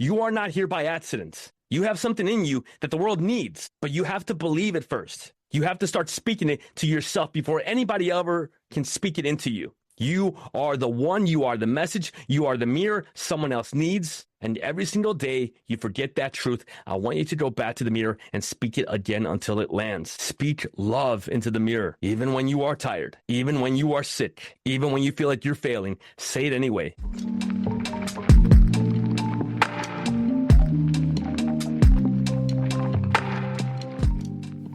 You are not here by accident. You have something in you that the world needs, but you have to believe it first. You have to start speaking it to yourself before anybody ever can speak it into you. You are the one, you are the message, you are the mirror someone else needs. And every single day you forget that truth. I want you to go back to the mirror and speak it again until it lands. Speak love into the mirror, even when you are tired, even when you are sick, even when you feel like you're failing. Say it anyway.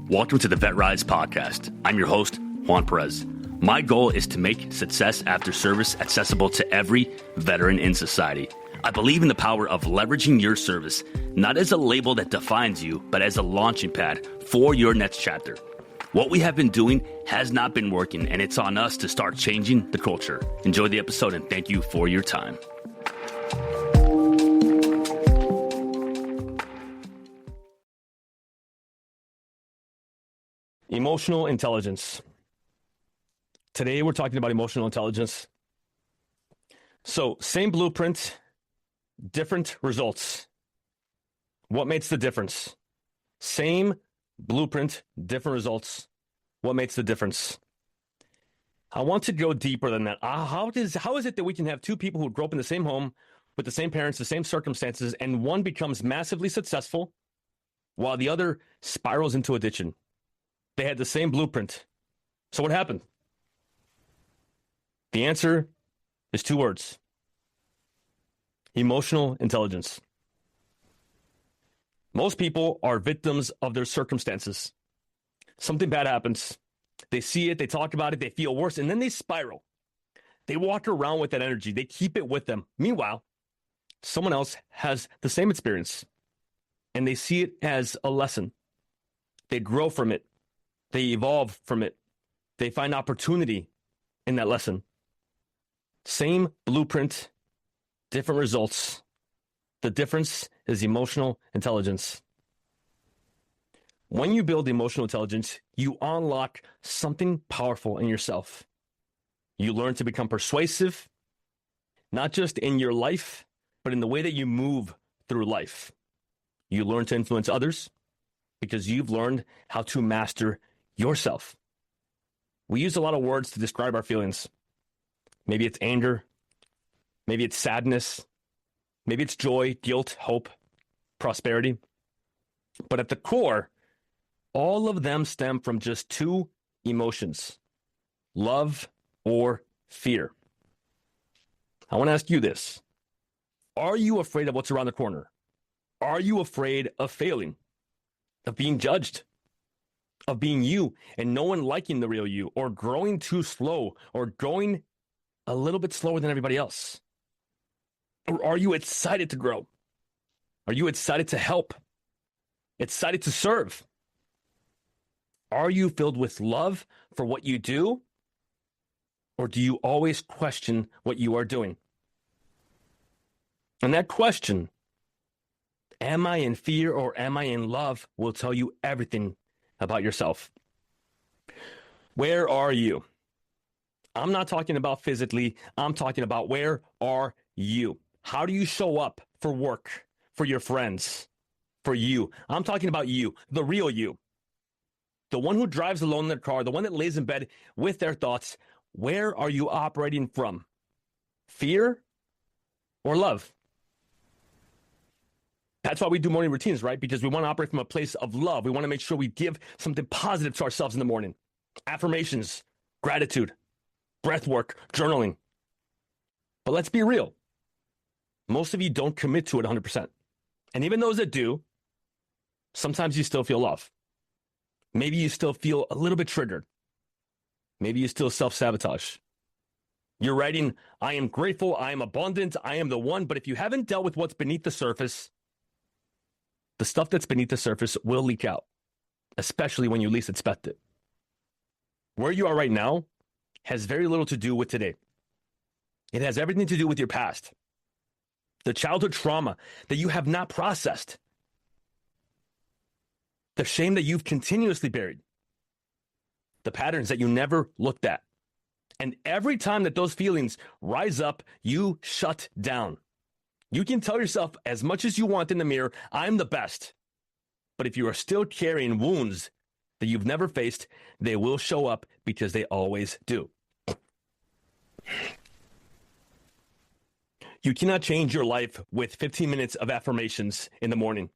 Welcome to the VetRise podcast. I'm your host, Juan Perez. My goal is to make success after service accessible to every veteran in society. I believe in the power of leveraging your service, not as a label that defines you, but as a launching pad for your next chapter. What we have been doing has not been working, and it's on us to start changing the culture. Enjoy the episode, and thank you for your time. Emotional intelligence. Today, we're talking about emotional intelligence. So, same blueprint, different results. What makes the difference? Same blueprint, different results. What makes the difference? I want to go deeper than that. How is it that we can have two people who grew up in the same home with the same parents, the same circumstances, and one becomes massively successful while the other spirals into addiction? They had the same blueprint. So what happened? The answer is two words: emotional intelligence. Most people are victims of their circumstances. Something bad happens. They see it, they talk about it, they feel worse, and then they spiral. They walk around with that energy. They keep it with them. Meanwhile, someone else has the same experience, and they see it as a lesson. They grow from it. They evolve from it. They find opportunity in that lesson. Same blueprint, different results. The difference is emotional intelligence. When you build emotional intelligence, you unlock something powerful in yourself. You learn to become persuasive, not just in your life, but in the way that you move through life. You learn to influence others because you've learned how to master yourself. We use a lot of words to describe our feelings. Maybe it's anger. Maybe it's sadness. Maybe it's joy, guilt, hope, prosperity. But at the core, all of them stem from just two emotions: love or fear. I want to ask you this. Are you afraid of what's around the corner? Are you afraid of failing? Of being judged? Of being you and no one liking the real you, or growing too slow, or going a little bit slower than everybody else? Or are you excited to grow? Are you excited to help? Excited to serve? Are you filled with love for what you do? Or do you always question what you are doing? And that question, am I in fear or am I in love, will tell you everything about yourself. Where are you? I'm not talking about physically. I'm talking about where are you? How do you show up for work, for your friends, for you? I'm talking about you, the real you. The one who drives alone in their car, the one that lays in bed with their thoughts. Where are you operating from? Fear or love? That's why we do morning routines, right? Because we want to operate from a place of love. We want to make sure we give something positive to ourselves in the morning. Affirmations, gratitude, breath work, journaling. But let's be real. Most of you don't commit to it 100%. And even those that do, sometimes you still feel love. Maybe you still feel a little bit triggered. Maybe you still self-sabotage. You're writing, I am grateful, I am abundant, I am the one. But if you haven't dealt with what's beneath the surface, the stuff that's beneath the surface will leak out, especially when you least expect it. Where you are right now has very little to do with today. It has everything to do with your past. The childhood trauma that you have not processed. The shame that you've continuously buried. The patterns that you never looked at. And every time that those feelings rise up, you shut down. You can tell yourself as much as you want in the mirror, I'm the best. But if you are still carrying wounds that you've never faced, they will show up because they always do. You cannot change your life with 15 minutes of affirmations in the morning.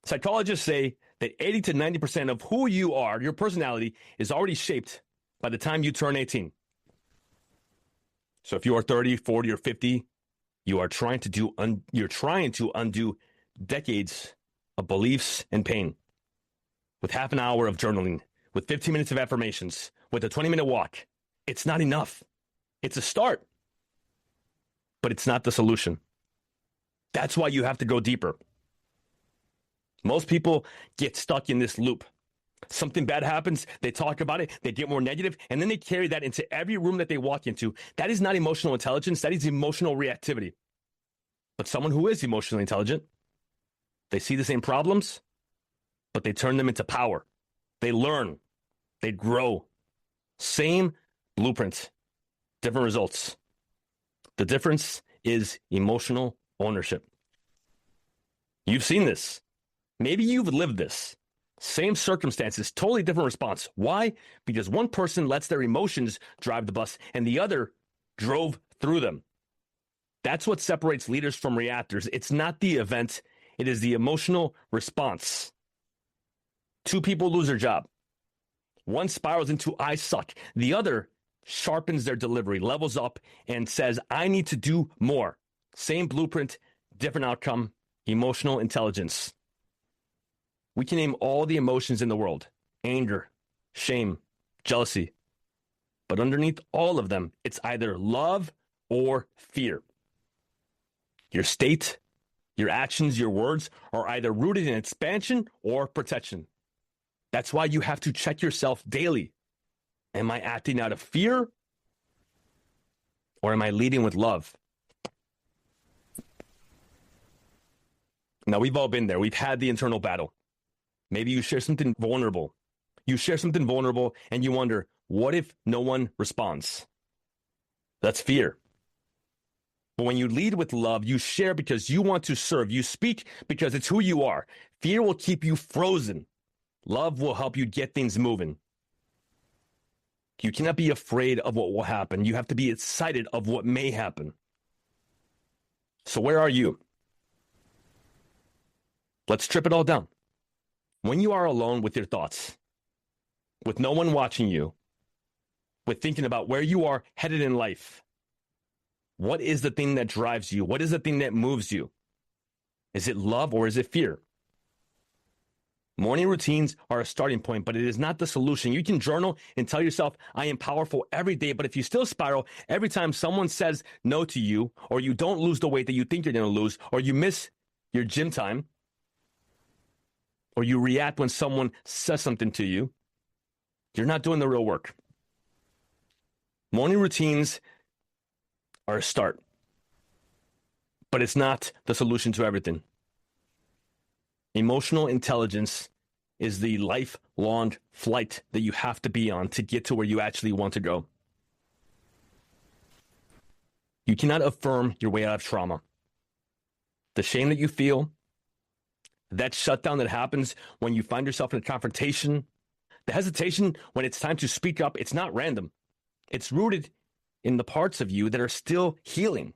Psychologists say that 80 to 90% of who you are, your personality, is already shaped by the time you turn 18. So if you are 30, 40, or 50, you're trying to undo decades of beliefs and pain. With half an hour of journaling, with 15 minutes of affirmations, with a 20-minute walk, it's not enough. It's a start, but it's not the solution. That's why you have to go deeper. Most people get stuck in this loop. Something bad happens, they talk about it, they get more negative, and then they carry that into every room that they walk into. That is not emotional intelligence, that is emotional reactivity. But someone who is emotionally intelligent, they see the same problems, but they turn them into power. They learn, they grow. Same blueprint, different results. The difference is emotional ownership. You've seen this. Maybe you've lived this. Same circumstances, totally different response. Why? Because one person lets their emotions drive the bus and the other drove through them. That's what separates leaders from reactors. It's not the event, it is the emotional response. Two people lose their job. One spirals into I suck. The other sharpens their delivery, levels up, and says, I need to do more. Same blueprint, different outcome, emotional intelligence. We can name all the emotions in the world: anger, shame, jealousy. But underneath all of them, it's either love or fear. Your state, your actions, your words are either rooted in expansion or protection. That's why you have to check yourself daily. Am I acting out of fear? Or am I leading with love? Now, we've all been there. We've had the internal battle. Maybe you share something vulnerable. You share something vulnerable and you wonder, what if no one responds? That's fear. But when you lead with love, you share because you want to serve. You speak because it's who you are. Fear will keep you frozen. Love will help you get things moving. You cannot be afraid of what will happen. You have to be excited of what may happen. So where are you? Let's strip it all down. When you are alone with your thoughts, with no one watching you, with thinking about where you are headed in life, what is the thing that drives you? What is the thing that moves you? Is it love or is it fear? Morning routines are a starting point, but it is not the solution. You can journal and tell yourself, I am powerful every day, but if you still spiral every time someone says no to you, or you don't lose the weight that you think you're going to lose, or you miss your gym time, or you react when someone says something to you, you're not doing the real work. Morning routines are a start, but it's not the solution to everything. Emotional intelligence is the lifelong flight that you have to be on to get to where you actually want to go. You cannot affirm your way out of trauma. The shame that you feel, that shutdown that happens when you find yourself in a confrontation, the hesitation when it's time to speak up, it's not random. It's rooted in the parts of you that are still healing.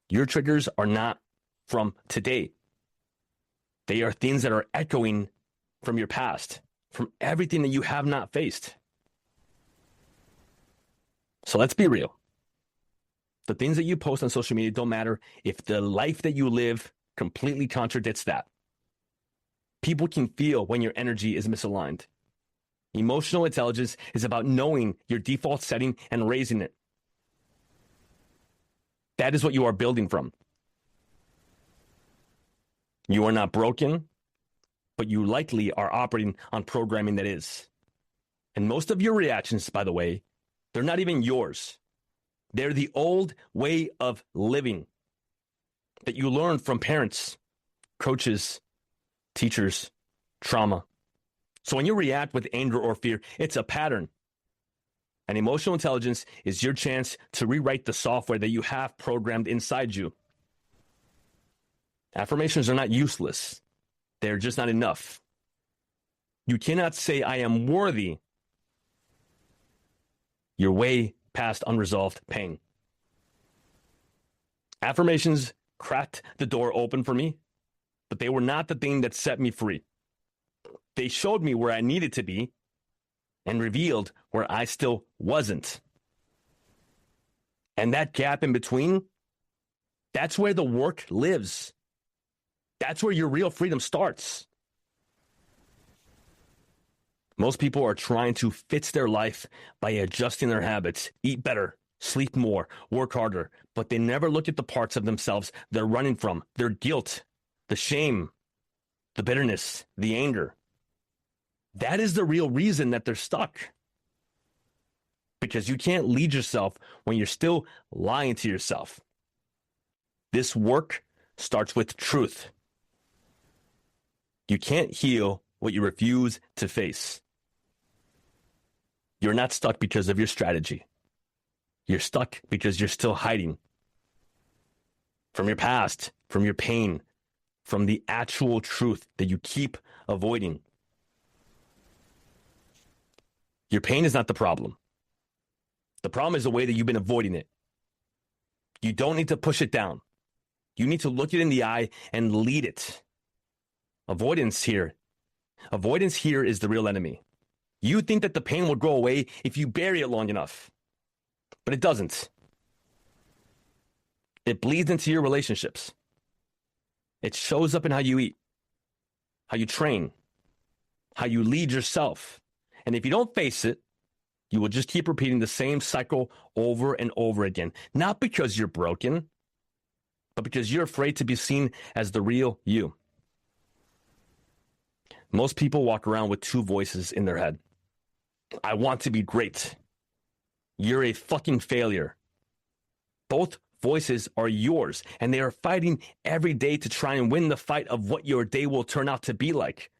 Your triggers are not from today. They are things that are echoing from your past, from everything that you have not faced. So let's be real. The things that you post on social media don't matter if the life that you live completely contradicts that. People can feel when your energy is misaligned. Emotional intelligence is about knowing your default setting and raising it. That is what you are building from. You are not broken, but you likely are operating on programming that is. And most of your reactions, by the way, they're not even yours. They're the old way of living that you learned from parents, coaches, teachers, trauma. So when you react with anger or fear, it's a pattern. And emotional intelligence is your chance to rewrite the software that you have programmed inside you. Affirmations are not useless. They're just not enough. You cannot say, I am worthy. You're way past unresolved pain. Affirmations cracked the door open for me, but they were not the thing that set me free. They showed me where I needed to be and revealed where I still wasn't. And that gap in between, that's where the work lives. That's where your real freedom starts. Most people are trying to fix their life by adjusting their habits, eat better, sleep more, work harder, but they never look at the parts of themselves they're running from, their guilt, the shame, the bitterness, the anger. That is the real reason that they're stuck. Because you can't lead yourself when you're still lying to yourself. This work starts with truth. You can't heal what you refuse to face. You're not stuck because of your strategy. You're stuck because you're still hiding from your past, from your pain, from the actual truth that you keep avoiding. Your pain is not the problem. The problem is the way that you've been avoiding it. You don't need to push it down. You need to look it in the eye and lead it. Avoidance here is the real enemy. You think that the pain will go away if you bury it long enough, but it doesn't. It bleeds into your relationships. It shows up in how you eat, how you train, how you lead yourself. And if you don't face it, you will just keep repeating the same cycle over and over again. Not because you're broken, but because you're afraid to be seen as the real you. Most people walk around with two voices in their head. I want to be great. You're a fucking failure. Both voices are yours, and they are fighting every day to try and win the fight of what your day will turn out to be like.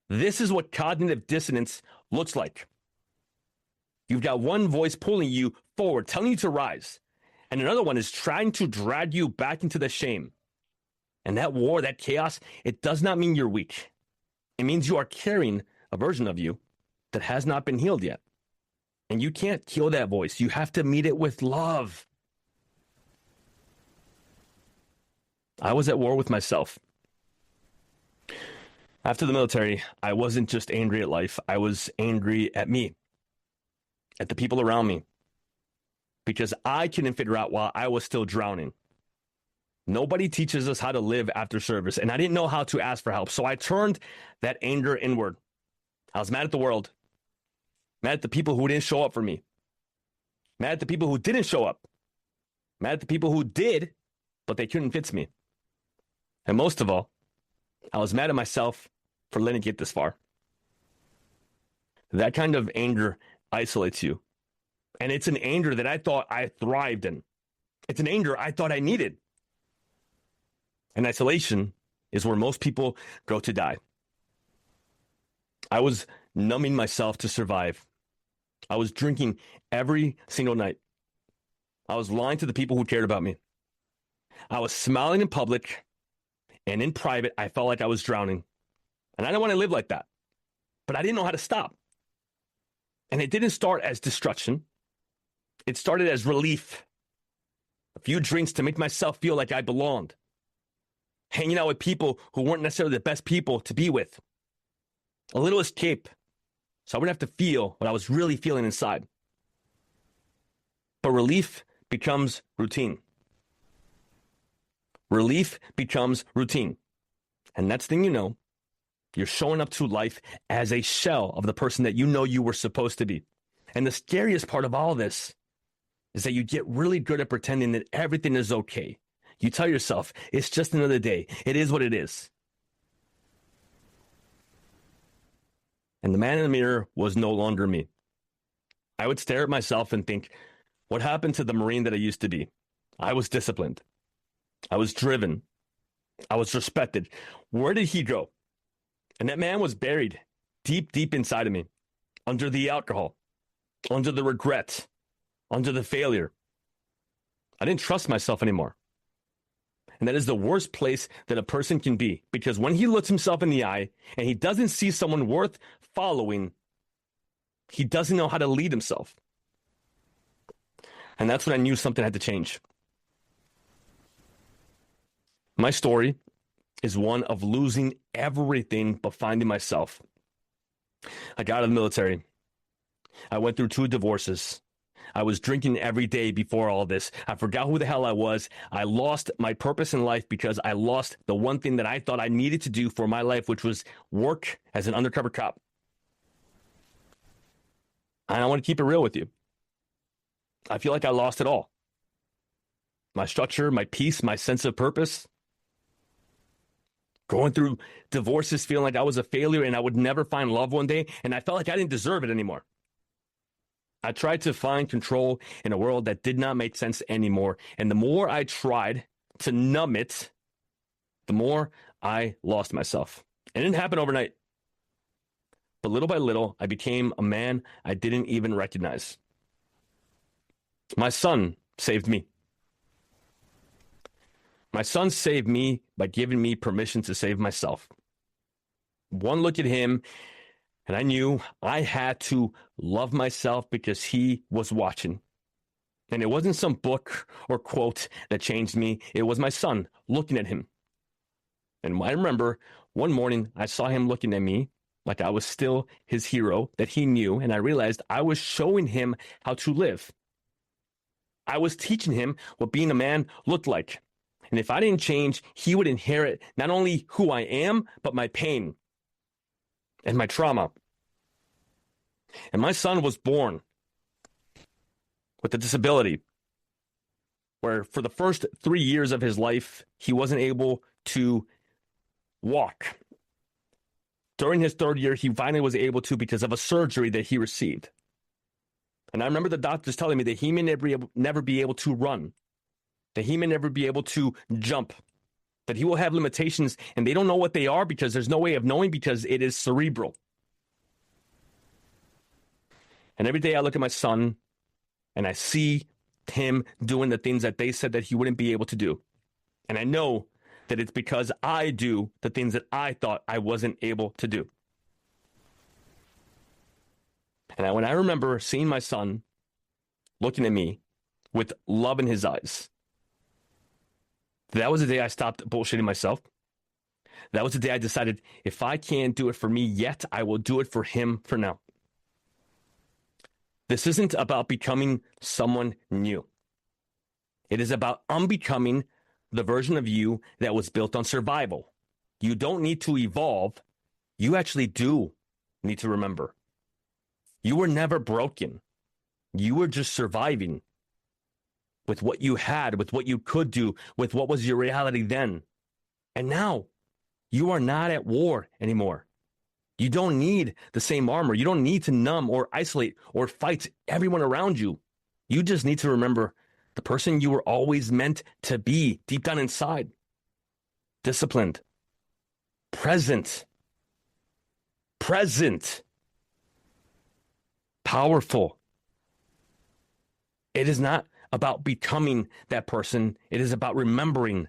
This is what cognitive dissonance looks like. You've got one voice pulling you forward, telling you to rise, and another one is trying to drag you back into the shame. And that war, that chaos, it does not mean you're weak. It means you are carrying a version of you that has not been healed yet. And you can't kill that voice. You have to meet it with love. I was at war with myself. After the military, I wasn't just angry at life. I was angry at me, at the people around me, because I couldn't figure out why I was still drowning. Nobody teaches us how to live after service, and I didn't know how to ask for help, so I turned that anger inward. I was mad at the world, mad at the people who didn't show up for me, mad at the people who didn't show up, mad at the people who did, but they couldn't fix me. And most of all, I was mad at myself for letting it get this far. That kind of anger isolates you, and it's an anger that I thought I thrived in. It's an anger I thought I needed. And isolation is where most people go to die. I was numbing myself to survive. I was drinking every single night. I was lying to the people who cared about me. I was smiling in public, and in private, I felt like I was drowning. And I didn't want to live like that. But I didn't know how to stop. And it didn't start as destruction. It started as relief. A few drinks to make myself feel like I belonged. Hanging out with people who weren't necessarily the best people to be with. A little escape, so I wouldn't have to feel what I was really feeling inside. But relief becomes routine. Relief becomes routine. And next thing you know, you're showing up to life as a shell of the person that you know you were supposed to be. And the scariest part of all this is that you get really good at pretending that everything is okay. You tell yourself, it's just another day. It is what it is. And the man in the mirror was no longer me. I would stare at myself and think, what happened to the Marine that I used to be? I was disciplined. I was driven. I was respected. Where did he go? And that man was buried deep, deep inside of me, under the alcohol, under the regret, under the failure. I didn't trust myself anymore. And that is the worst place that a person can be, because when he looks himself in the eye and he doesn't see someone worth following, he doesn't know how to lead himself. And that's when I knew something had to change. My story is one of losing everything but finding myself. I got out of the military. I went through 2 divorces. I was drinking every day before all this. I forgot who the hell I was. I lost my purpose in life because I lost the one thing that I thought I needed to do for my life, which was work as an undercover cop. And I want to keep it real with you. I feel like I lost it all. My structure, my peace, my sense of purpose. Going through divorces, feeling like I was a failure and I would never find love one day, and I felt like I didn't deserve it anymore. I tried to find control in a world that did not make sense anymore, and the more I tried to numb it, the more I lost myself. It didn't happen overnight. But little by little, I became a man I didn't even recognize. My son saved me. My son saved me by giving me permission to save myself. One look at him, and I knew I had to love myself because he was watching. And it wasn't some book or quote that changed me. It was my son looking at him. And I remember one morning I saw him looking at me like I was still his hero that he knew, and I realized I was showing him how to live. I was teaching him what being a man looked like. And if I didn't change, he would inherit not only who I am, but my pain and my trauma. And my son was born with a disability where for the first 3 years of his life, he wasn't able to walk. During his 3rd year, he finally was able to because of a surgery that he received. And I remember the doctors telling me that he may never be able to run, that he may never be able to jump, that he will have limitations, and they don't know what they are because there's no way of knowing because it is cerebral. And every day I look at my son and I see him doing the things that they said that he wouldn't be able to do. And I know that it's because I do the things that I thought I wasn't able to do. And when I remember seeing my son looking at me with love in his eyes, that was the day I stopped bullshitting myself. That was the day I decided if I can't do it for me yet, I will do it for him for now. This isn't about becoming someone new. It is about unbecoming the version of you that was built on survival. You don't need to evolve. You actually do need to remember. You were never broken. You were just surviving with what you had, with what you could do, with what was your reality then. And now you are not at war anymore. You don't need the same armor. You don't need to numb or isolate or fight everyone around you. You just need to remember the person you were always meant to be deep down inside. Disciplined. Present. Powerful. It is not about becoming that person. It is about remembering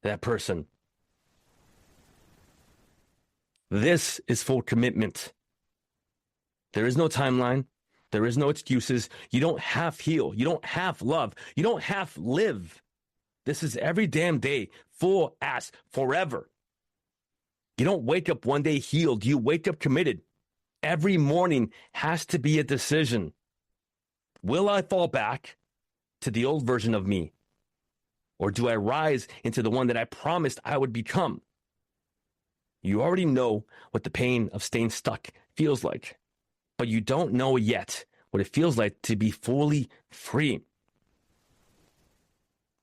that person. This is full commitment. There is no timeline. There is no excuses. You don't half heal. You don't half love. You don't half live. This is every damn day, full ass, forever. You don't wake up one day healed. You wake up committed. Every morning has to be a decision. Will I fall back to the old version of me? Or do I rise into the one that I promised I would become? You already know what the pain of staying stuck feels like, but you don't know yet what it feels like to be fully free.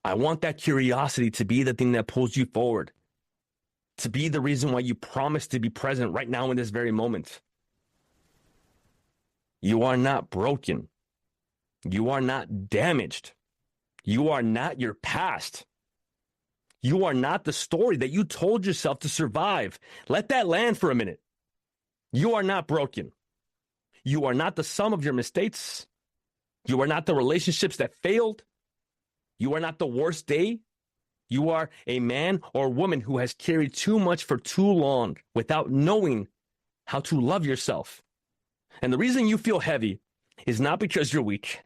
I want that curiosity to be the thing that pulls you forward, to be the reason why you promise to be present right now in this very moment. You are not broken. You are not damaged. You are not your past. You are not the story that you told yourself to survive. Let that land for a minute. You are not broken. You are not the sum of your mistakes. You are not the relationships that failed. You are not the worst day. You are a man or woman who has carried too much for too long without knowing how to love yourself. And the reason you feel heavy is not because you're weak.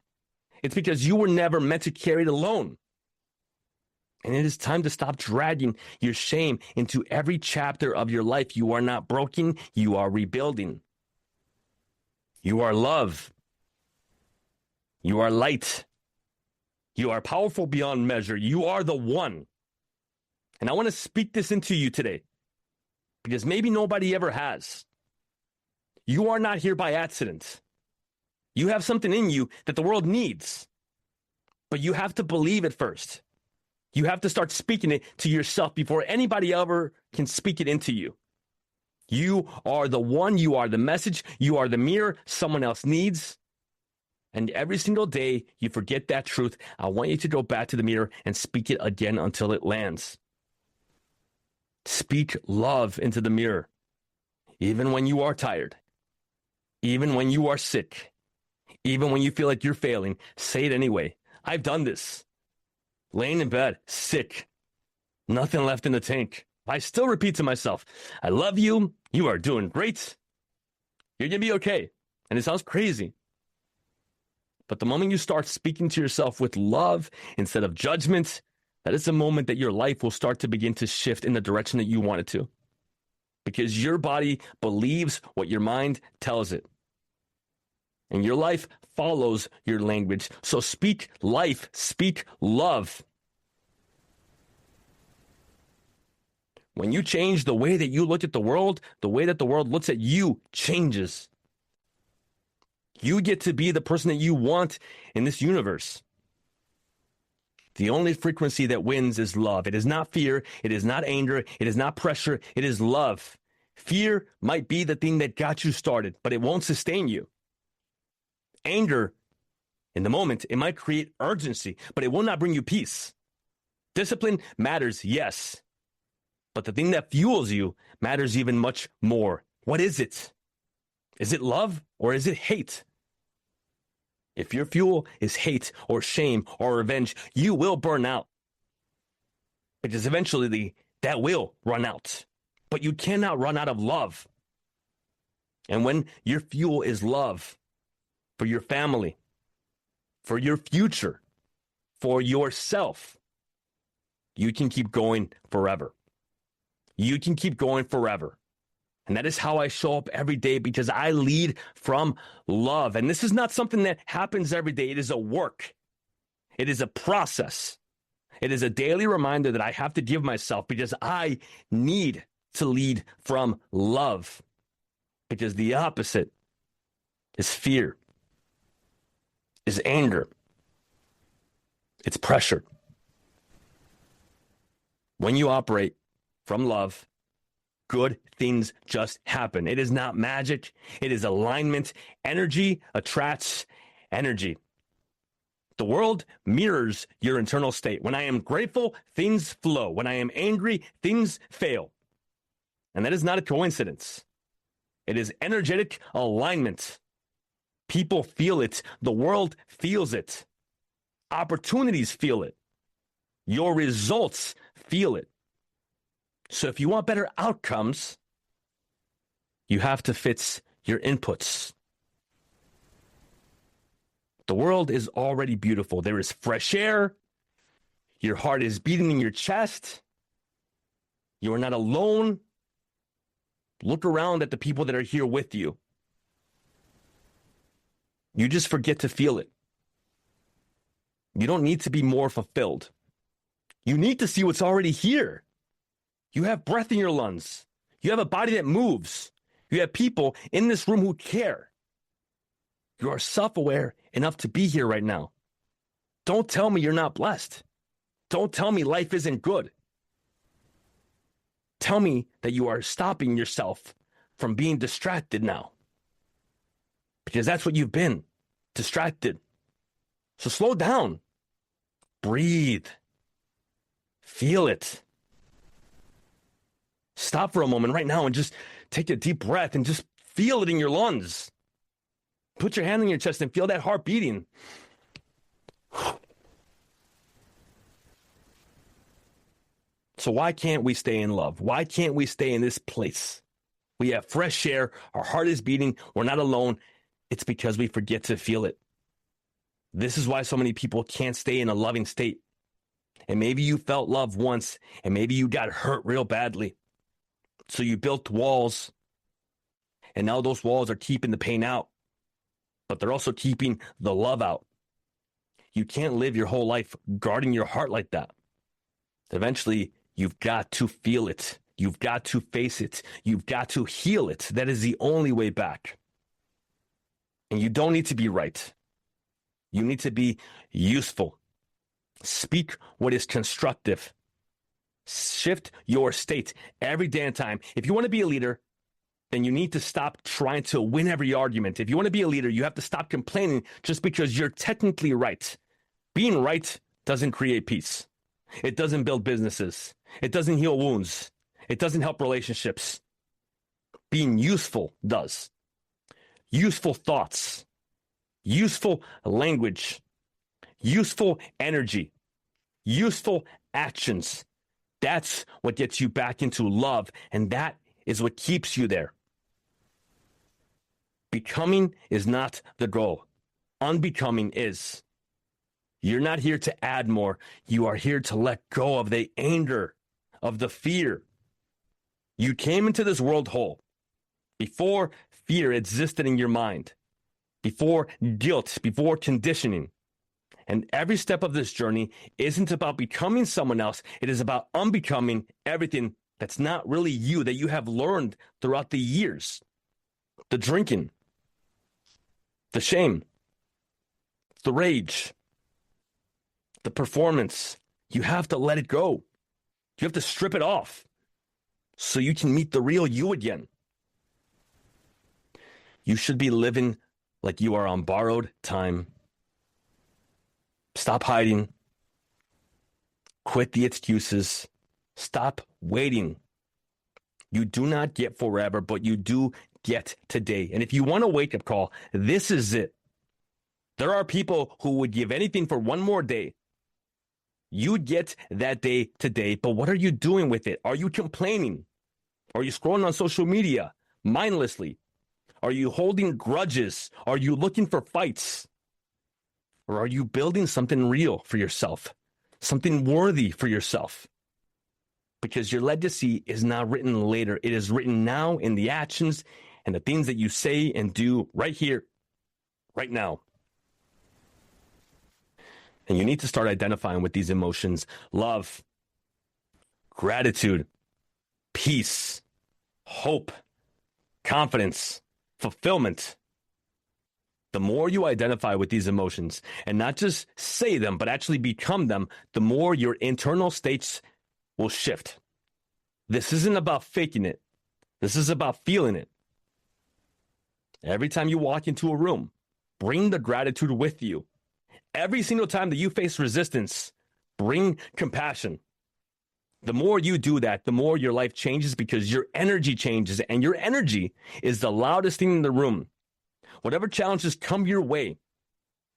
It's because you were never meant to carry it alone. And it is time to stop dragging your shame into every chapter of your life. You are not broken. You are rebuilding. You are love. You are light. You are powerful beyond measure. You are the one. And I want to speak this into you today because maybe nobody ever has. You are not here by accident. You have something in you that the world needs, but you have to believe it first. You have to start speaking it to yourself before anybody ever can speak it into you. You are the one, you are the message, you are the mirror someone else needs. And every single day you forget that truth, I want you to go back to the mirror and speak it again until it lands. Speak love into the mirror, even when you are tired, even when you are sick, even when you feel like you're failing. Say it anyway. I've done this. Laying in bed, sick, nothing left in the tank. I still repeat to myself, I love you. You are doing great. You're going to be okay. And it sounds crazy. But the moment you start speaking to yourself with love instead of judgment, that is the moment that your life will start to begin to shift in the direction that you want it to. Because your body believes what your mind tells it. And your life follows your language. So speak life, speak love. When you change the way that you look at the world, the way that the world looks at you changes. You get to be the person that you want in this universe. The only frequency that wins is love. It is not fear. It is not anger. It is not pressure. It is love. Fear might be the thing that got you started, but it won't sustain you. Anger, in the moment, it might create urgency, but it will not bring you peace. Discipline matters, yes. But the thing that fuels you matters even much more. What is it? Is it love or is it hate? If your fuel is hate or shame or revenge, you will burn out. Because eventually that will run out. But you cannot run out of love. And when your fuel is love for your family, for your future, for yourself, you can keep going forever. You can keep going forever. And that is how I show up every day, because I lead from love. And this is not something that happens every day. It is a work. It is a process. It is a daily reminder that I have to give myself, because I need to lead from love. Because the opposite is fear, is anger, it's pressure. When you operate from love, good things just happen. It is not magic. It is alignment. Energy attracts energy. The world mirrors your internal state. When I am grateful, things flow. When I am angry, things fail. And that is not a coincidence. It is energetic alignment. People feel it. The world feels it. Opportunities feel it. Your results feel it. So if you want better outcomes, you have to fix your inputs. The world is already beautiful. There is fresh air. Your heart is beating in your chest. You are not alone. Look around at the people that are here with you. You just forget to feel it. You don't need to be more fulfilled. You need to see what's already here. You have breath in your lungs. You have a body that moves. You have people in this room who care. You are self-aware enough to be here right now. Don't tell me you're not blessed. Don't tell me life isn't good. Tell me that you are stopping yourself from being distracted now. Because that's what you've been, distracted. So slow down. Breathe. Feel it. Stop for a moment right now and just take a deep breath and just feel it in your lungs. Put your hand on your chest and feel that heart beating. So why can't we stay in love? Why can't we stay in this place? We have fresh air. Our heart is beating. We're not alone. It's because we forget to feel it. This is why so many people can't stay in a loving state. And maybe you felt love once, and maybe you got hurt real badly. So you built walls, and now those walls are keeping the pain out, but they're also keeping the love out. You can't live your whole life guarding your heart like that. Eventually, you've got to feel it. You've got to face it. You've got to heal it. That is the only way back. And you don't need to be right. You need to be useful. Speak what is constructive. Shift your state every damn time. If you want to be a leader, then you need to stop trying to win every argument. If you want to be a leader, you have to stop complaining just because you're technically right. Being right doesn't create peace. It doesn't build businesses. It doesn't heal wounds. It doesn't help relationships. Being useful does. Useful thoughts, useful language, useful energy, useful actions. That's what gets you back into love, and that is what keeps you there. Becoming is not the goal. Unbecoming is. You're not here to add more. You are here to let go of the anger, of the fear. You came into this world whole. Before fear existed in your mind, before guilt, before conditioning. And every step of this journey isn't about becoming someone else. It is about unbecoming everything that's not really you, that you have learned throughout the years. The drinking, the shame, the rage, the performance. You have to let it go. You have to strip it off so you can meet the real you again. You should be living like you are on borrowed time. Stop hiding. Quit the excuses. Stop waiting. You do not get forever, but you do get today. And if you want a wake-up call, this is it. There are people who would give anything for one more day. You get that day today, but what are you doing with it? Are you complaining? Are you scrolling on social media mindlessly? Are you holding grudges? Are you looking for fights? Or are you building something real for yourself? Something worthy for yourself? Because your legacy is not written later. It is written now in the actions and the things that you say and do right here, right now. And you need to start identifying with these emotions: love, gratitude, peace, hope, confidence, fulfillment. The more you identify with these emotions and not just say them, but actually become them, the more your internal states will shift. This isn't about faking it. This is about feeling it. Every time you walk into a room, bring the gratitude with you. Every single time that you face resistance, bring compassion. The more you do that, the more your life changes, because your energy changes, and your energy is the loudest thing in the room. Whatever challenges come your way,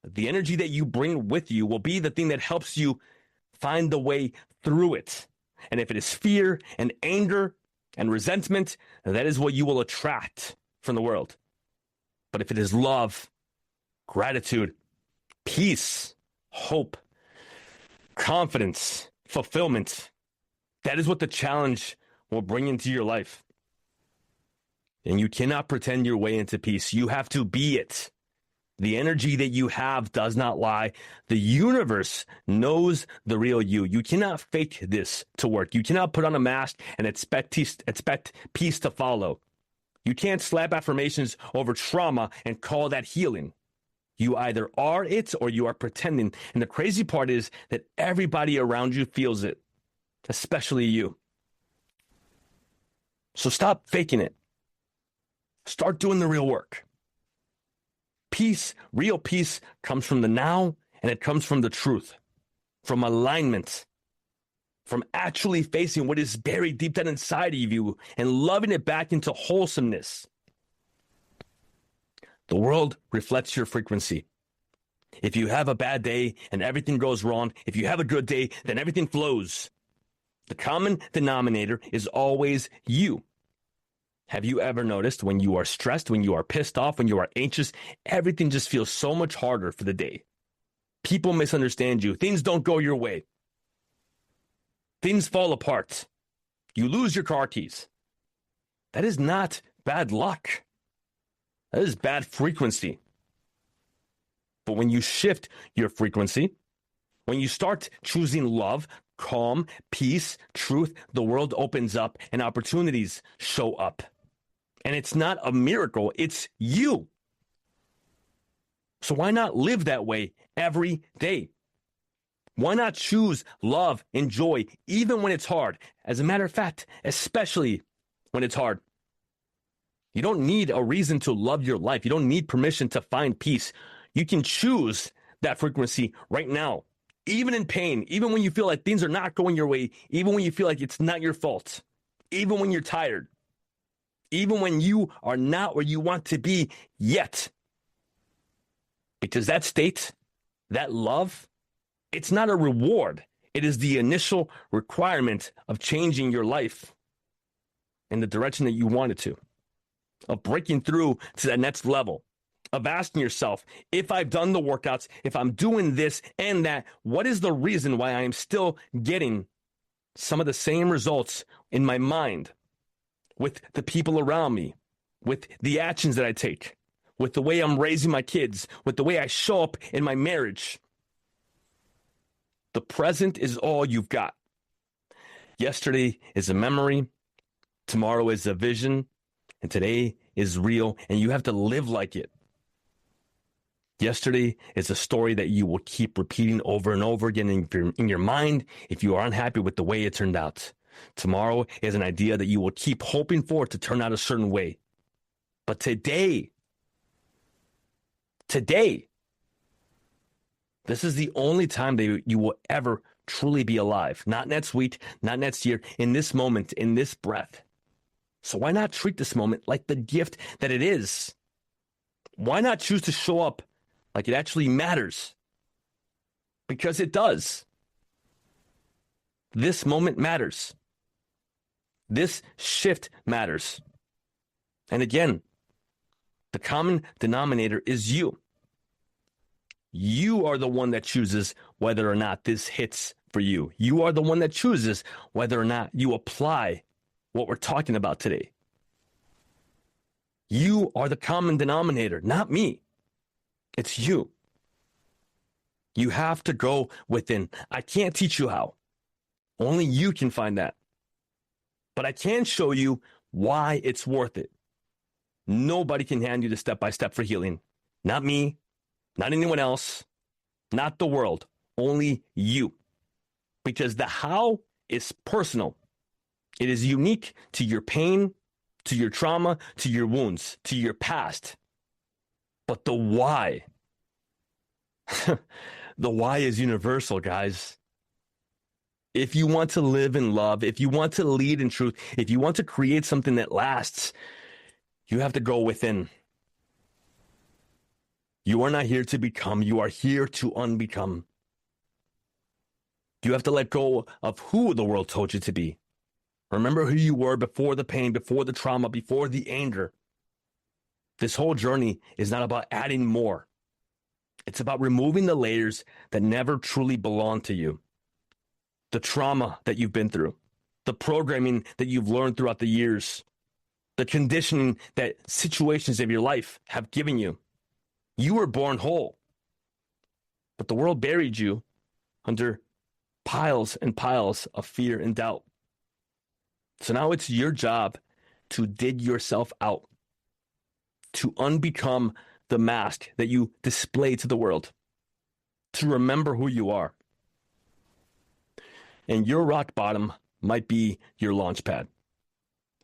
the energy that you bring with you will be the thing that helps you find the way through it. And if it is fear and anger and resentment, that is what you will attract from the world. But if it is love, gratitude, peace, hope, confidence, fulfillment, that is what the challenge will bring into your life. And you cannot pretend your way into peace. You have to be it. The energy that you have does not lie. The universe knows the real you. You cannot fake this to work. You cannot put on a mask and expect peace to follow. You can't slap affirmations over trauma and call that healing. You either are it or you are pretending. And the crazy part is that everybody around you feels it, especially you. So stop faking it. Start doing the real work. Peace, real peace, comes from the now, and it comes from the truth, from alignment, from actually facing what is buried deep down inside of you and loving it back into wholesomeness. The world reflects your frequency. If you have a bad day and everything goes wrong, if you have a good day, then everything flows. The common denominator is always you. Have you ever noticed when you are stressed, when you are pissed off, when you are anxious, everything just feels so much harder for the day? People misunderstand you. Things don't go your way. Things fall apart. You lose your car keys. That is not bad luck. That is bad frequency. But when you shift your frequency, when you start choosing love, calm, peace, truth, the world opens up and opportunities show up. And it's not a miracle, it's you. So why not live that way every day? Why not choose love and joy even when it's hard? As a matter of fact, especially when it's hard. You don't need a reason to love your life. You don't need permission to find peace. You can choose that frequency right now. Even in pain, even when you feel like things are not going your way, even when you feel like it's not your fault, even when you're tired, even when you are not where you want to be yet. Because that state, that love, it's not a reward. It is the initial requirement of changing your life in the direction that you want it to, of breaking through to that next level, of asking yourself, if I've done the workouts, if I'm doing this and that, what is the reason why I am still getting some of the same results in my mind, with the people around me, with the actions that I take, with the way I'm raising my kids, with the way I show up in my marriage? The present is all you've got. Yesterday is a memory, tomorrow is a vision, and today is real, and you have to live like it. Yesterday is a story that you will keep repeating over and over again in your mind if you are unhappy with the way it turned out. Tomorrow is an idea that you will keep hoping for to turn out a certain way. But today, this is the only time that you will ever truly be alive. Not next week, not next year, in this moment, in this breath. So why not treat this moment like the gift that it is? Why not choose to show up like it actually matters? Because it does. This moment matters. This shift matters. And again, the common denominator is you. You are the one that chooses whether or not this hits for you. You are the one that chooses whether or not you apply what we're talking about today. You are the common denominator, not me. It's you. You have to go within. I can't teach you how. Only you can find that. But I can show you why it's worth it. Nobody can hand you the step-by-step for healing. Not me, not anyone else, not the world. Only you. Because the how is personal. It is unique to your pain, to your trauma, to your wounds, to your past. But the why, the why is universal, guys. If you want to live in love, if you want to lead in truth, if you want to create something that lasts, you have to go within. You are not here to become, you are here to unbecome. You have to let go of who the world told you to be. Remember who you were before the pain, before the trauma, before the anger. This whole journey is not about adding more. It's about removing the layers that never truly belong to you. The trauma that you've been through, the programming that you've learned throughout the years, the conditioning that situations of your life have given you. You were born whole, but the world buried you under piles and piles of fear and doubt. So now it's your job to dig yourself out, to unbecome the mask that you display to the world, to remember who you are. And your rock bottom might be your launch pad.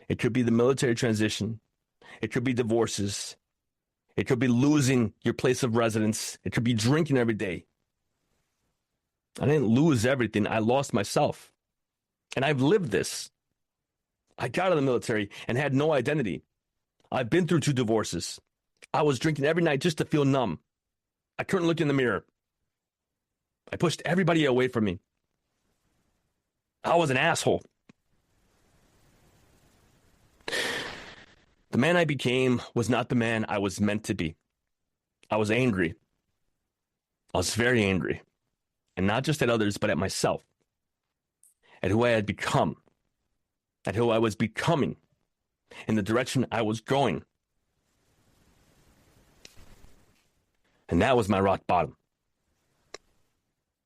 It could be the military transition. It could be divorces. It could be losing your place of residence. It could be drinking every day. I didn't lose everything. I lost myself. And I've lived this. I got out of the military and had no identity. I've been through 2 divorces. I was drinking every night just to feel numb. I couldn't look in the mirror. I pushed everybody away from me. I was an asshole. The man I became was not the man I was meant to be. I was angry. I was very angry. And not just at others, but at myself. At who I had become. At who I was becoming. In the direction I was going. And that was my rock bottom.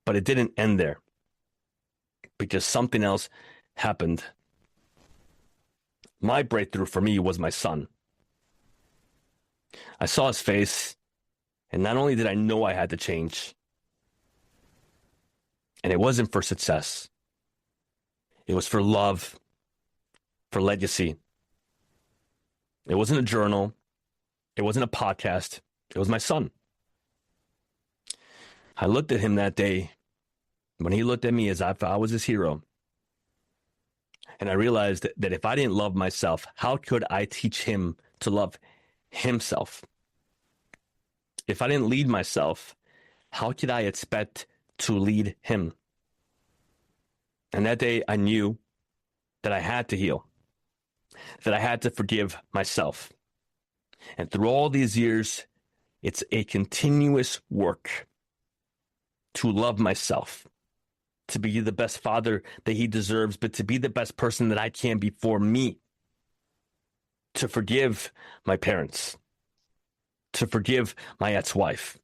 But it didn't end there. Because something else happened. My breakthrough for me was my son. I saw his face, and not only did I know I had to change, and it wasn't for success. It was for love, for legacy. It wasn't a journal. It wasn't a podcast. It was my son. I looked at him that day when he looked at me as if I was his hero. And I realized that if I didn't love myself, how could I teach him to love himself? If I didn't lead myself, how could I expect to lead him? And that day I knew that I had to heal, that I had to forgive myself. And through all these years, it's a continuous work to love myself, to be the best father that he deserves, but to be the best person that I can be for me, to forgive my parents, to forgive my ex-wife,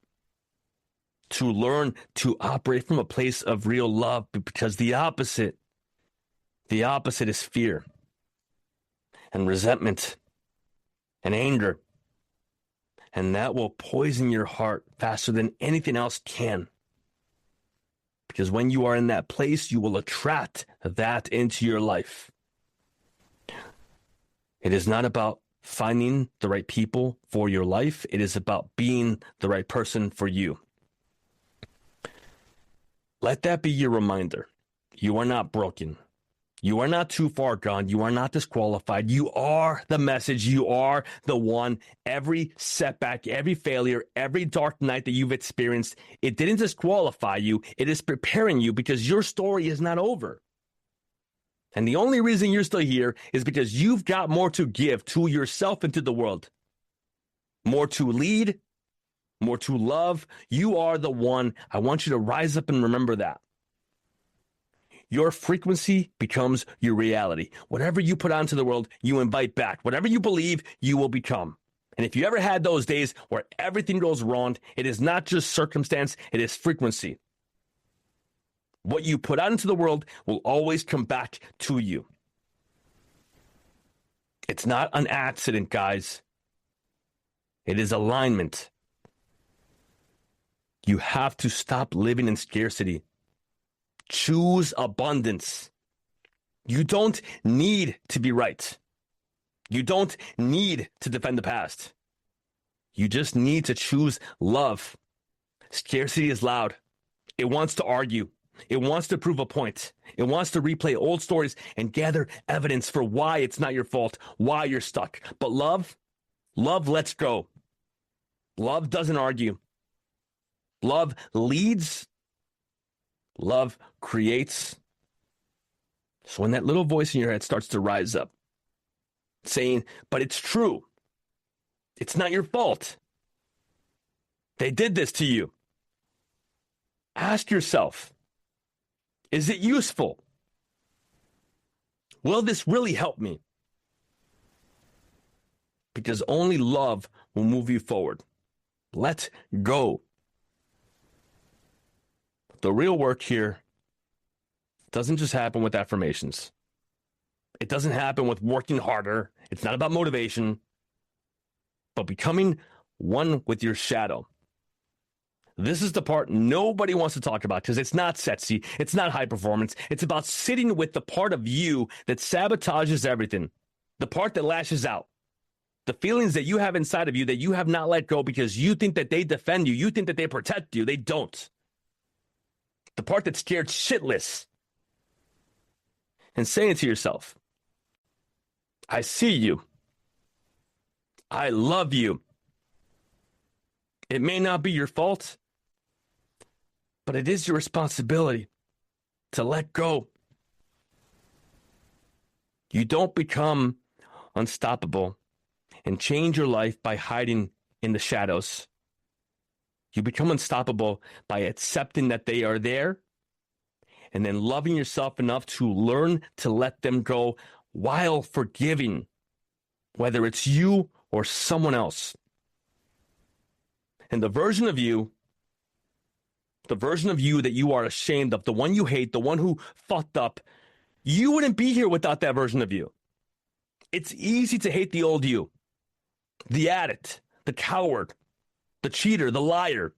to learn to operate from a place of real love, because the opposite is fear and resentment and anger. And that will poison your heart faster than anything else can. Because when you are in that place, you will attract that into your life. It is not about finding the right people for your life. It is about being the right person for you. Let that be your reminder. You are not broken. You are not too far gone. You are not disqualified. You are the message. You are the one. Every setback, every failure, every dark night that you've experienced, it didn't disqualify you. It is preparing you, because your story is not over. And the only reason you're still here is because you've got more to give to yourself and to the world. More to lead, more to love. You are the one. I want you to rise up and remember that. Your frequency becomes your reality. Whatever you put out into the world, you invite back. Whatever you believe, you will become. And if you ever had those days where everything goes wrong, it is not just circumstance, it is frequency. What you put out into the world will always come back to you. It's not an accident, guys. It is alignment. You have to stop living in scarcity. Choose abundance. You don't need to be right. You don't need to defend the past. You just need to choose love. Scarcity is loud. It wants to argue. It wants to prove a point. It wants to replay old stories and gather evidence for why it's not your fault, why you're stuck. But love lets go. Love doesn't argue. Love leads. Love creates. So when that little voice in your head starts to rise up, saying, but it's true. It's not your fault. They did this to you. Ask yourself, is it useful? Will this really help me? Because only love will move you forward. Let go. The real work here doesn't just happen with affirmations. It doesn't happen with working harder. It's not about motivation, but becoming one with your shadow. This is the part nobody wants to talk about because it's not sexy. It's not high performance. It's about sitting with the part of you that sabotages everything. The part that lashes out. The feelings that you have inside of you that you have not let go because you think that they defend you. You think that they protect you. They don't. The part that's scared shitless. And saying to yourself, I see you. I love you. It may not be your fault, but it is your responsibility to let go, You don't become unstoppable and change your life by hiding in the shadows. You become unstoppable by accepting that they are there and then loving yourself enough to learn to let them go while forgiving, whether it's you or someone else. And the version of you that you are ashamed of, the one you hate, the one who fucked up, you wouldn't be here without that version of you. It's easy to hate the old you, the addict, the coward, the cheater, the liar.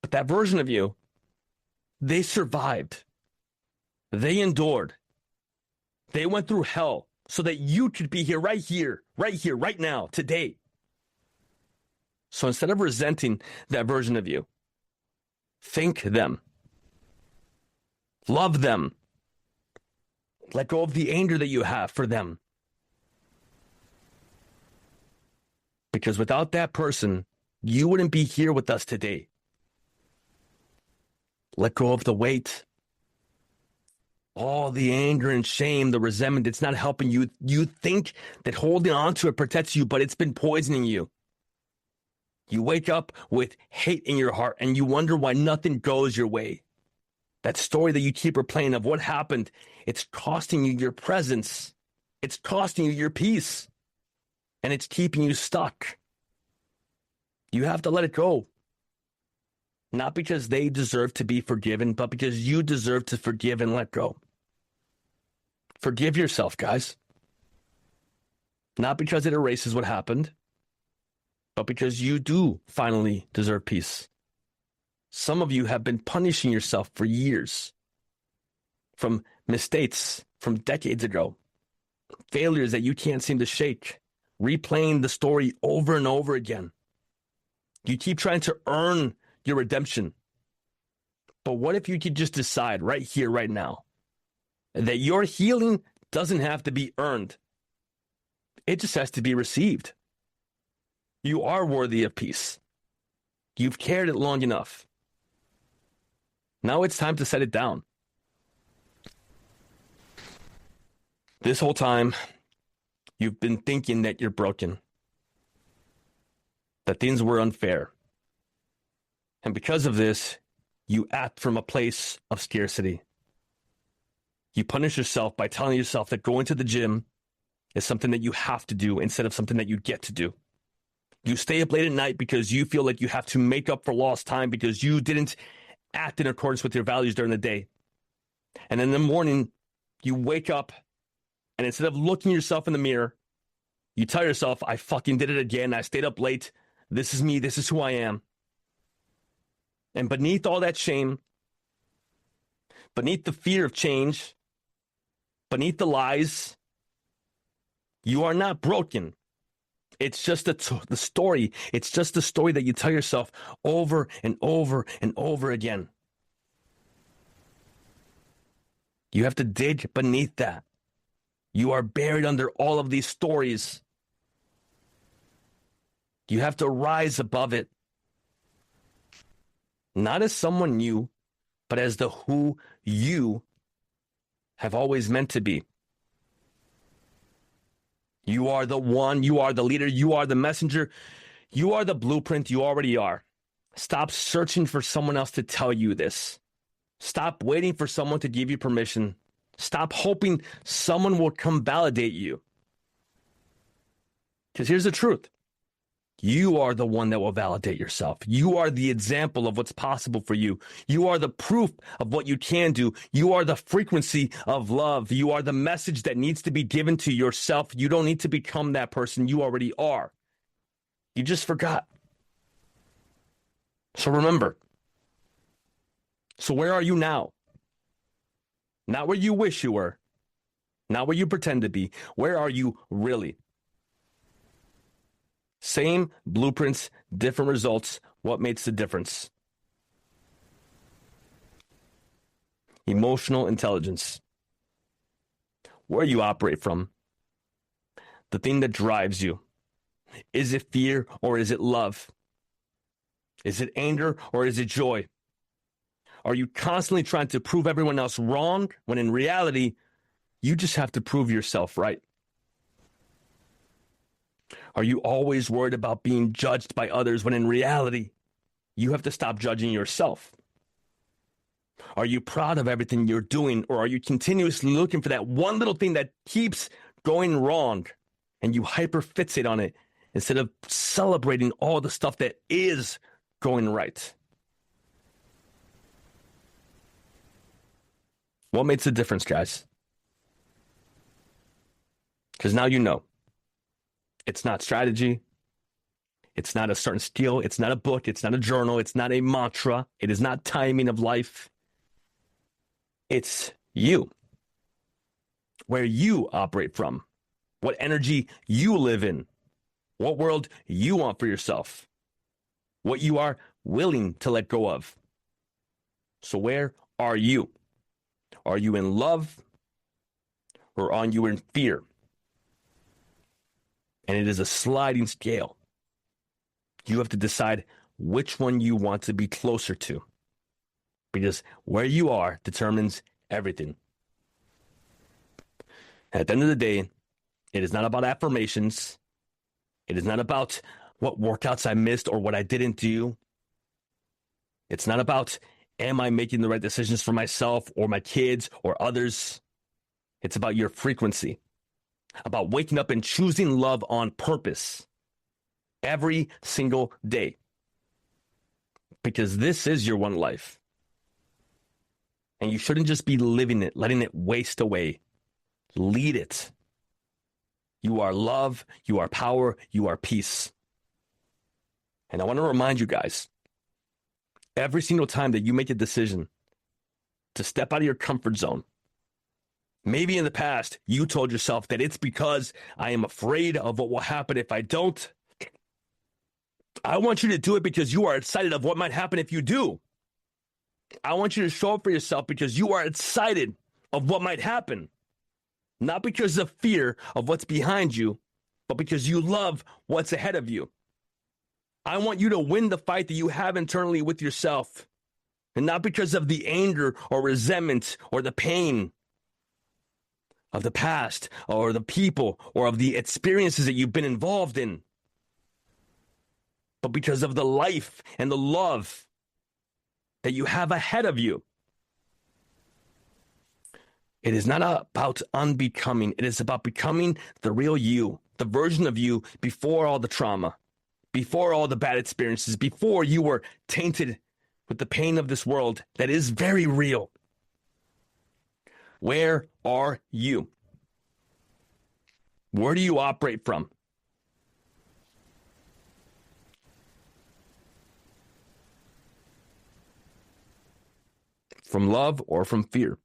But that version of you, they survived. They endured. They went through hell so that you could be here, right now, today. So instead of resenting that version of you, thank them. Love them. Let go of the anger that you have for them. Because without that person, you wouldn't be here with us today. Let go of the weight. All the anger and shame, the resentment, it's not helping you. You think that holding on to it protects you, but it's been poisoning you. You wake up with hate in your heart and you wonder why nothing goes your way. That story that you keep replaying of what happened, it's costing you your presence. It's costing you your peace. And it's keeping you stuck. You have to let it go. Not because they deserve to be forgiven, but because you deserve to forgive and let go. Forgive yourself, guys. Not because it erases what happened, but because you do finally deserve peace. Some of you have been punishing yourself for years. From mistakes from decades ago. Failures that you can't seem to shake. Replaying the story over and over again. You keep trying to earn your redemption. But what if you could just decide right here, right now, that your healing doesn't have to be earned. It just has to be received. You are worthy of peace. You've carried it long enough. Now it's time to set it down. This whole time, you've been thinking that you're broken, that things were unfair. And because of this, you act from a place of scarcity. You punish yourself by telling yourself that going to the gym is something that you have to do instead of something that you get to do. You stay up late at night because you feel like you have to make up for lost time because you didn't act in accordance with your values during the day. And in the morning, you wake up and instead of looking yourself in the mirror, you tell yourself, I fucking did it again. I stayed up late. This is me. This is who I am. And beneath all that shame, beneath the fear of change, beneath the lies, you are not broken. It's just the story. It's just the story that you tell yourself over and over and over again. You have to dig beneath that. You are buried under all of these stories. You have to rise above it. Not as someone new, but as the who you have always meant to be. You are the one, you are the leader, you are the messenger, you are the blueprint, you already are. Stop searching for someone else to tell you this. Stop waiting for someone to give you permission. Stop hoping someone will come validate you. Because here's the truth. You are the one that will validate yourself. You are the example of what's possible for you. You are the proof of what you can do. You are the frequency of love. You are the message that needs to be given to yourself. You don't need to become that person. You already are. You just forgot. So remember. So where are you now? Not where you wish you were. Not where you pretend to be. Where are you really? Same blueprints, different results. What makes the difference? Emotional intelligence. Where you operate from. The thing that drives you. Is it fear or is it love? Is it anger or is it joy? Are you constantly trying to prove everyone else wrong when in reality, You just have to prove yourself right. Are you always worried about being judged by others when in reality, you have to stop judging yourself? Are you proud of everything you're doing, or are you continuously looking for that one little thing that keeps going wrong and you hyperfixate on it instead of celebrating all the stuff that is going right? What makes the difference, guys? Because now you know. It's not strategy. It's not a certain skill. It's not a book. It's not a journal. It's not a mantra. It is not timing of life. It's you. Where you operate from. What energy you live in. What world you want for yourself. What you are willing to let go of. So where are you? Are you in love? Or are you in fear? And it is a sliding scale. You have to decide which one you want to be closer to. Because where you are determines everything. At the end of the day, it is not about affirmations. It is not about what workouts I missed or what I didn't do. It's not about, am I making the right decisions for myself or my kids or others? It's about your frequency. About waking up and choosing love on purpose every single day. Because this is your one life. And you shouldn't just be living it, letting it waste away. Lead it. You are love, you are power, you are peace. And I want to remind you guys, every single time that you make a decision to step out of your comfort zone, maybe in the past, you told yourself that it's because I am afraid of what will happen if I don't. I want you to do it because you are excited of what might happen if you do. I want you to show up for yourself because you are excited of what might happen. Not because of fear of what's behind you, but because you love what's ahead of you. I want you to win the fight that you have internally with yourself. And not because of the anger or resentment or the pain of the past or the people or of the experiences that you've been involved in, but because of the life and the love that you have ahead of you. It is not about unbecoming. It is about becoming the real you, the version of you before all the trauma, before all the bad experiences, before you were tainted with the pain of this world that is very real. Where are you? Where do you operate from? From love or from fear?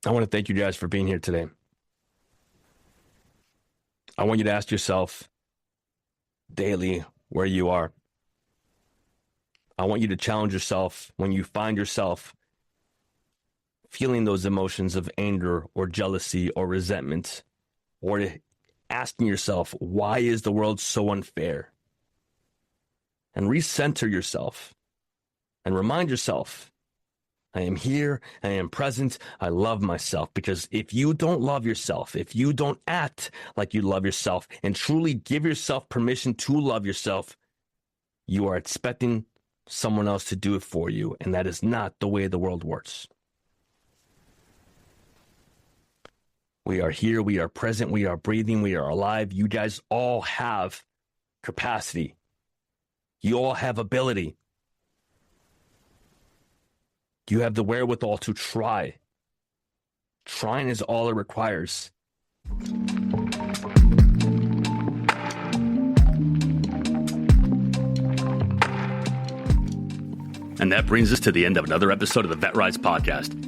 I want to thank you guys for being here today. I want you to ask yourself daily where you are. I want you to challenge yourself when you find yourself feeling those emotions of anger or jealousy or resentment, or asking yourself, why is the world so unfair? And recenter yourself and remind yourself, I am here, I am present, I love myself. Because if you don't love yourself, if you don't act like you love yourself and truly give yourself permission to love yourself, you are expecting someone else to do it for you. And that is not the way the world works. We are here, we are present, we are breathing, we are alive. You guys all have capacity. You all have ability. You have the wherewithal to try. Trying is all it requires. And that brings us to the end of another episode of the VetRise podcast.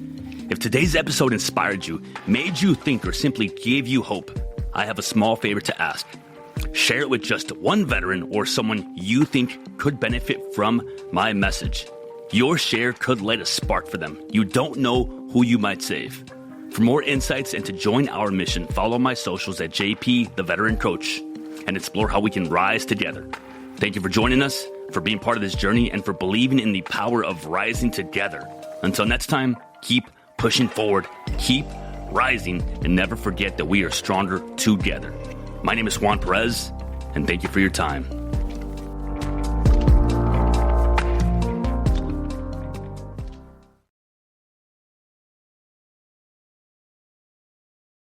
If today's episode inspired you, made you think, or simply gave you hope, I have a small favor to ask. Share it with just one veteran or someone you think could benefit from my message. Your share could light a spark for them. You don't know who you might save. For more insights and to join our mission, follow my socials at JP the Veteran Coach and explore how we can rise together. Thank you for joining us, for being part of this journey, and for believing in the power of rising together. Until next time, keep pushing forward, keep rising, and never forget that we are stronger together. My name is Juan Perez, and thank you for your time.